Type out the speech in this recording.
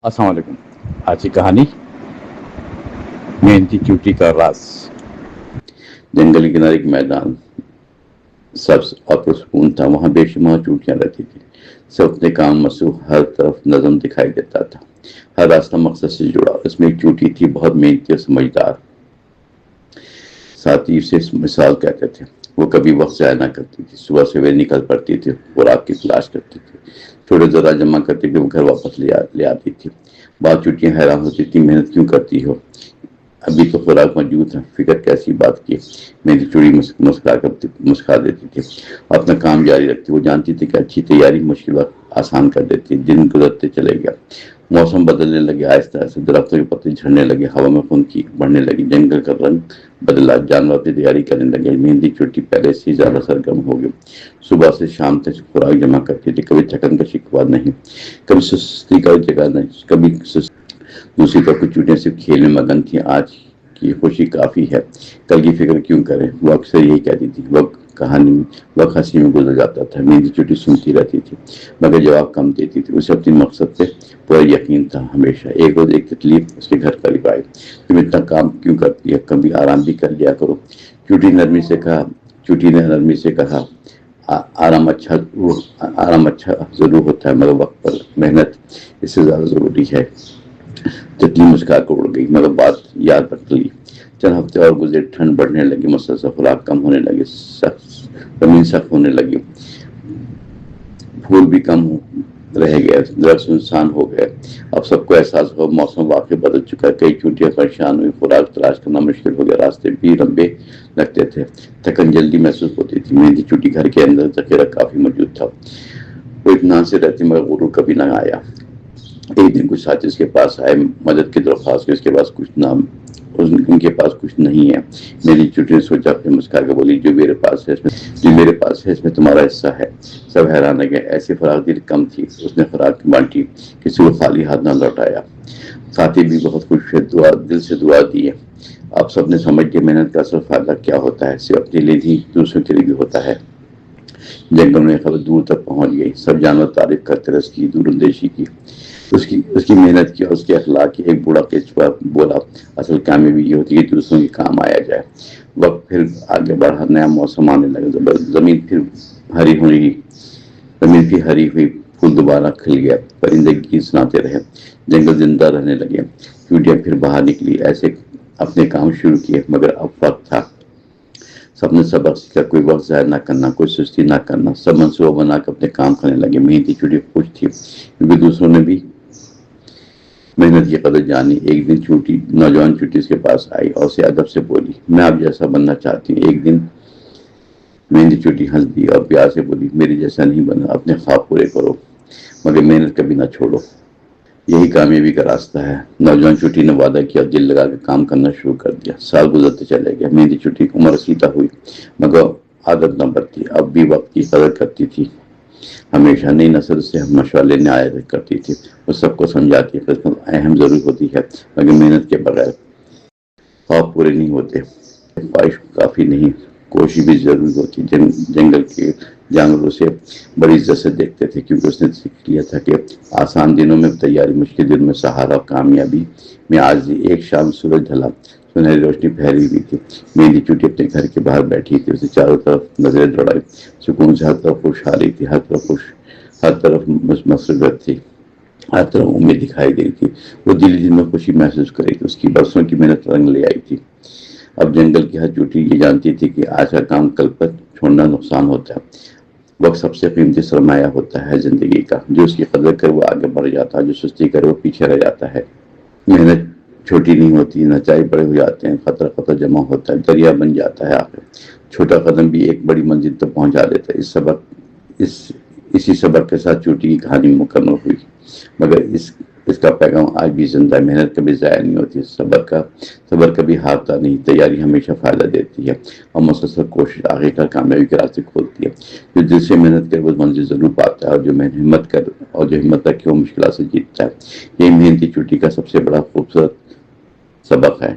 السلام علیکم. آج کی کہانی محنتی چوٹی کا راز. جنگل کے کنارے ایک میدان سبز اور پرسکون تھا. وہاں بے شمار چوٹیاں رہتی تھی. سب اپنے کام مصروف. ہر طرف نظم دکھائی دیتا تھا. ہر راستہ مقصد سے جڑا. اس میں ایک چوٹی تھی بہت محنتی اور سمجھدار. ساتھی اسے مثال کہتے تھے. وہ کبھی وقت ضائع نہ کرتی تھی. صبح سویرے نکل پڑتی تھی. خوراک کی تلاش کرتی تھی. تھوڑے ذرا جمع کرتی تھی. وہ گھر واپس لے آتی تھی. بعض چوٹیاں حیران ہوتی تھی. محنت کیوں کرتی ہو؟ ابھی تو خوراک موجود ہے. فکر کیسی بات کی. میری چوڑی مسکرا دیتی تھی. اپنا کام جاری رکھتی. وہ جانتی تھی کہ اچھی تیاری مشکل وقت آسان کر دیتی. دن گزرتے چلے گیا. موسم بدلنے لگے. آہستہ آہستہ درختوں کے پتے جھڑنے لگے. ہوا میں خنکی بڑھنے لگی. جنگل کا رنگ بدلا. جانور اپنی تیاری کرنے لگے. محنتی چوٹی پہلے سے زیادہ سرگرم ہو گئی. صبح سے شام تک خوراک جمع کرتی تھی. کبھی تھکن کا شکوہ نہیں. کبھی سستی کا جگہ نہیں. کبھی دوسری طرف کچھ چوٹیاں صرف کھیل میں مگن تھی. آج کی خوشی کافی ہے. کل کی فکر کیوں کریں. وہ اکثر یہی کہتی تھی. وقت ہنسی میں گزر جاتا تھا. محنتی چوٹی سنتی رہتی تھی مگر جواب کم دیتی تھی. اسے اپنے مقصد پہ پورا یقین تھا. ہمیشہ ایک روز ایک تکلیف اس کے گھر قریب آئی. تم اتنا کام کیوں کرتی ہے. کبھی آرام بھی کر لیا کرو. چوٹی نے نرمی سے کہا آرام اچھا ضرور ہوتا ہے مگر وقت پر محنت اس سے زیادہ ضروری ہے. تتلی مسکرا کر اڑ گئی مگر بات یاد رکھ لی. چند ہفتے اور گزرے. ٹھنڈ بڑھنے لگی. مسلسل خوراک کم ہونے لگی. زمین سخت ہونے لگی. پھول بھی کم رہ گئے. درخت سنسان ہو گئے. اب سب کو احساس ہوا موسم واقعی بدل چکا ہے. کئی چوٹیاں پریشان ہوئی. خوراک تلاش کرنا مشکل ہو گیا. راستے بھی لمبے لگتے تھے. تھکن جلدی محسوس ہوتی تھی. محنتی چوٹی گھر کے اندر ذخیرہ کافی موجود تھا. وہ اطمینان سے رہتی مگر غرور کبھی نہ آیا. ایک دن کچھ ساتھی اس کے پاس آئے. مدد کی درخواست کی. ان کے پاس کچھ نہیں ہے. میری چوٹی نے سوچا. اپنے مسکرا کے بولی جو میرے پاس ہے اس میں تمہارا حصہ ہے. سب حیران رہ گئے. ایسی فراغ دل کم تھی. اس نے خوراک بانٹی. کسی کو خالی ہاتھ نہ لوٹایا. ساتھی بھی بہت خوش ہوئے. دل سے دعا دی. آپ سب نے سمجھ کے محنت کا اصل فائدہ کیا ہوتا ہے. صرف اپنے لیے نہیں دوسروں کے لیے بھی ہوتا ہے. جنگل میں خبر دور تک پہنچ گئی. سب جانور تعریف کرتے رہے. اس کی دور اندیشی کی. اس کی محنت کی اور اس کے اخلاق کی. ایک بوڑھا کیچوا بولا اصل کامیابی یہ ہوتی ہے کہ دوسروں کے کام آیا جائے. وقت پھر آگے بڑھا. نیا موسم آنے لگا. زمین پھر ہری ہوئی. پھول دوبارہ کھل گیا. پرندے گیت سناتے رہے. جنگل زندہ رہنے لگے. چوٹیاں پھر باہر نکلی. ایسے اپنے کام شروع کیے مگر اب وقت تھا. سب نے سبق سیکھا. کوئی وقت ضائع نہ کرنا. کوئی سستی نہ کرنا. سب منصوبہ بنا کر اپنے کام کرنے لگے. محنتی چوٹی خوش تھی کیونکہ دوسروں نے بھی محنت کی قدر جانی. ایک دن نوجوان چوٹی اس کے پاس آئی اور اسے ادب سے بولی میں آپ جیسا بننا چاہتی ہوں. ایک دن محنتی چوٹی ہنس دی اور پیار سے بولی میرے جیسا نہیں بننا. اپنے خواب پورے کرو مگر محنت کبھی نہ چھوڑو. یہی کامیابی کا راستہ ہے. نوجوان چوٹی نے وعدہ کیا. دل لگا کے کام کرنا شروع کر دیا. سال گزرتے چلے گئے. محنتی چوٹی کی عمر رسیدہ ہوئی مگر عادت نہ بدلی. اب بھی وقت کی قدر کرتی تھی. ہمیشہ نئی نسل سے مشورہ لینے آیا کرتی تھی. وہ سب کو سمجھاتی ہے. قسمت اہم ضرور ہوتی ہے مگر محنت کے بغیر خواب پورے نہیں ہوتے. خواہش کافی نہیں. کوشش بھی ضروری ہوتی. جنگل کے جانوروں سے بڑی عزت سے دیکھتے تھے کیونکہ اس نے سیکھ لیا تھا کہ آسان دنوں میں تیاری. مشکل دنوں میں سہارا. کامیابی میں عاجزی. ایک شام سورج ڈھلا. سنہری روشنی پھیلی ہوئی تھی. محنتی چوٹی اپنے گھر کے باہر بیٹھی تھی. اسے چاروں طرف نظریں دوڑائی. سکون سے ہر طرف خوشحالی تھی. ہر طرف مسرت تھی. ہر طرف امید دکھائی گئی تھی. وہ دل میں خوشی محسوس کر رہی تھی. اس کی برسوں کی محنت رنگ لے آئی تھی. اب جنگل کی ہر چوٹی یہ جانتی تھی کہ آج کا کام کل پر چھوڑنا نقصان ہوتا ہے. وقت سب سے قیمتی سرمایہ ہوتا ہے زندگی کا. جو اس کی قدر کرے وہ آگے بڑھ جاتا ہے. جو سستی کرے وہ پیچھے رہ جاتا ہے. محنت چھوٹی نہیں ہوتی. نتائج بڑے ہو جاتے ہیں. خطرہ جمع ہوتا ہے. دریا بن جاتا ہے. آخر چھوٹا قدم بھی ایک بڑی منزل تک پہنچا دیتا ہے. اسی صبر کے ساتھ چوٹی کی کہانی مکمل ہوئی مگر اس کا پیغام آج بھی زندہ ہے. محنت کبھی ضائع نہیں ہوتی. صبر کبھی ہارتا نہیں. تیاری ہمیشہ فائدہ دیتی ہے اور مسلسل کوشش آخرکار کامیابی کے راستے کھولتی ہے. جو دل سے محنت کرے وہ منزل ضرور پاتا ہے اور جو ہمت رکھے وہ مشکلات سے جیتتا ہے. یہ محنتی چوٹی کا سب سے بڑا خوبصورت سبق ہے.